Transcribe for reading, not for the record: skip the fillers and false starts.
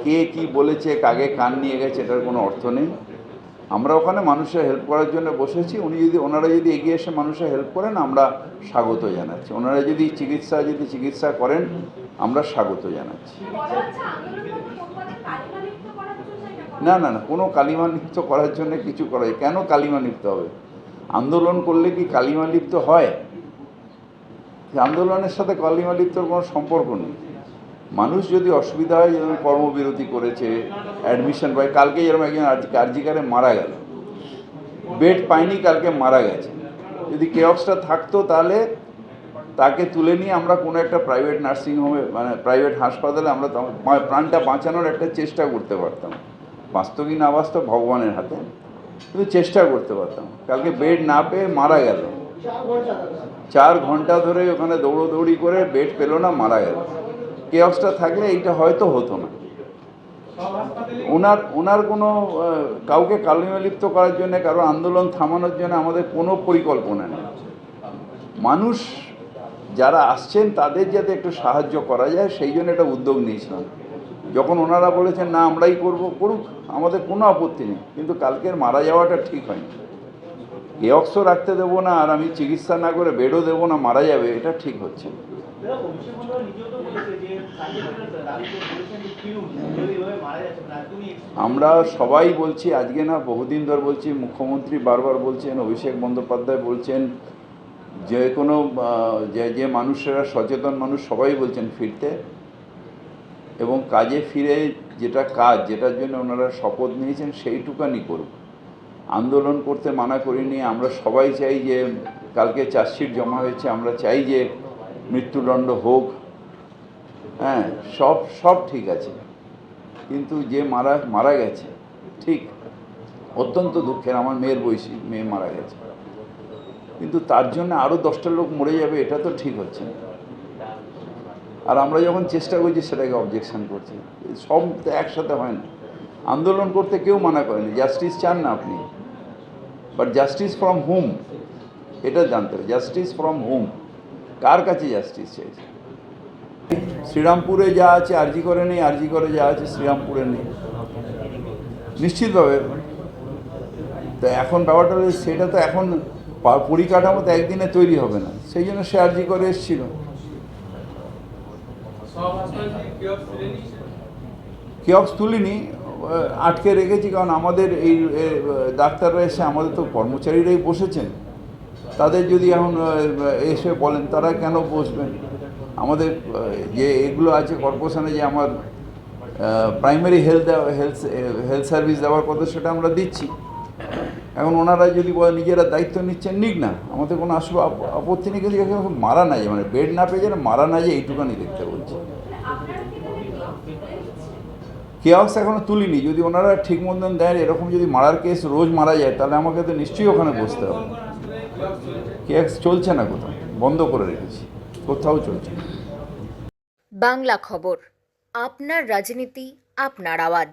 কে কি বলেছে, কাকে কান নিয়ে গেছে, এটার কোনো অর্থ নেই। আমরা ওখানে মানুষের হেল্প করার জন্য বসেছি। ওনারা যদি এগিয়ে এসে মানুষের হেল্প করেন, আমরা স্বাগত জানাচ্ছি। ওনারা যদি চিকিৎসা করেন, আমরা স্বাগত জানাচ্ছি। না না না, কোনো কালিমা লিপ্ত করার জন্য কিছু করে কেন কালিমা লিপ্ত হবে? আন্দোলন করলে কি কালিমা লিপ্ত হয়? আন্দোলনের সাথে কালিমা লিপ্তর কোনো সম্পর্ক নেই। মানুষ যদি অসুবিধা হয়, যেমন কর্মবিরতি করেছে, অ্যাডমিশন পায়, কালকে যেরকম একজন আরজিকারে মারা গেল, বেড পায়নি, কালকে মারা গেছে। যদি কেওক্সটা থাকতো তাহলে তাকে তুলে নিয়ে আমরা কোনো একটা প্রাইভেট নার্সিংহোমে, মানে প্রাইভেট হাসপাতালে আমরা প্রাণটা বাঁচানোর একটা চেষ্টা করতে পারতাম। বাস্তব কি না বাস্তব ভগবানের হাতে, কিন্তু চেষ্টা করতে পারতাম। কালকে বেড না পেয়ে মারা গেল, 4 ঘন্টা ধরে ওখানে দৌড়োদৌড়ি করে বেড পেল না, মারা গেল। কেওক্সটা থাকলে এইটা হয়তো হতো না। ওনার কোনো কাউকে কালিমালিপ্ত করার জন্য, কারো আন্দোলন থামানোর জন্য আমাদের কোনো পরিকল্পনা নেই। মানুষ যারা আসছেন তাদের যাতে একটু সাহায্য করা যায়, সেই জন্য একটা উদ্যোগ নিয়েছিলাম। যখন ওনারা বলেছেন না আমরাই করুক, আমাদের কোনো আপত্তি নেই, কিন্তু কালকের মারা যাওয়াটা ঠিক হয়নি। কেওক্সও রাখতে দেবো না, আর আমি চিকিৎসা না করে বেডও দেবো না, মারা যাবে, এটা ঠিক হচ্ছে না। আমরা সবাই বলছি, আজকে না বহুদিন ধরে বলছি, মুখ্যমন্ত্রী বারবার বলছেন, অভিষেক বন্দ্যোপাধ্যায় বলছেন, যে কোনো যে মানুষেরা সচেতন মানুষ সবাই বলছেন ফিরতে, এবং কাজে ফিরে যেটার জন্য ওনারা শপথ নিয়েছেন সেইটুকানি করুক। আন্দোলন করতে মানা করিনি। আমরা সবাই চাই যে, কালকে চার্জশিট জমা হয়েছে, আমরা চাই যে মৃত্যুদণ্ড হোক। হ্যাঁ, সব ঠিক আছে, কিন্তু যে মারা গেছে, ঠিক অত্যন্ত দুঃখের, আমার মেয়ের বয়সী মেয়ে মারা গেছে, কিন্তু তার জন্য আরও 10টা লোক মরে যাবে, এটা তো ঠিক হচ্ছে না। আর আমরা যখন চেষ্টা করছি সেটাকে অবজেকশন করছি, সব তো একসাথে হয় না। আন্দোলন করতে কেউ মানা করেনি, জাস্টিস চান না আপনি, বাট জাস্টিস ফ্রম হুম, এটা জানতে হবে। জাস্টিস ফ্রম হুম, কার কাছে জাস্টিস চাইছে? শ্রীরামপুরে যা আছে আরজি করে নেই, আরজি করে যা আছে শ্রীরামপুরে নেই, নিশ্চিতভাবে। তো এখন ব্যাপারটা সেটা তো এখন পরিকাঠামো তো একদিনে তৈরি হবে না, সেই জন্য সে আরজি করে এসেছিল। কিয়ক্স তুলিনি, আটকে রেখেছি, কারণ আমাদের এই ডাক্তাররা এসে, আমাদের তো কর্মচারীরাই বসেছেন, তাদের যদি এখন এসে বলেন, তারা কেন বসবেন? আমাদের যে এগুলো আছে কর্পোরেশনে, যে আমার প্রাইমারি হেলথ সার্ভিস দেওয়ার কথা, সেটা আমরা দিচ্ছি। এখন ওনারা যদি নিজেরা দায়িত্ব নিচ্ছেন, নিক না, আমাদের কোনো আপত্তি নেই, কিন্তু মারা না যায়, মানে বেড না পেয়ে যেন মারা না যায়, এইটুখানি দেখতে বলছি। কেওক্স এখনো তুলিনি। যদি ওনারা ঠিক মতন দেন, এরকম যদি মারার কেস রোজ মারা যায়, তাহলে আমাকে তো নিশ্চয়ই ওখানে বসতে হবে। কেওক্স চলছে না, কোথাও বন্ধ করে রেখেছি, কোথাও চলছে না। বাংলা খবর, আপনার রাজনীতি, আপনার আওয়াজ।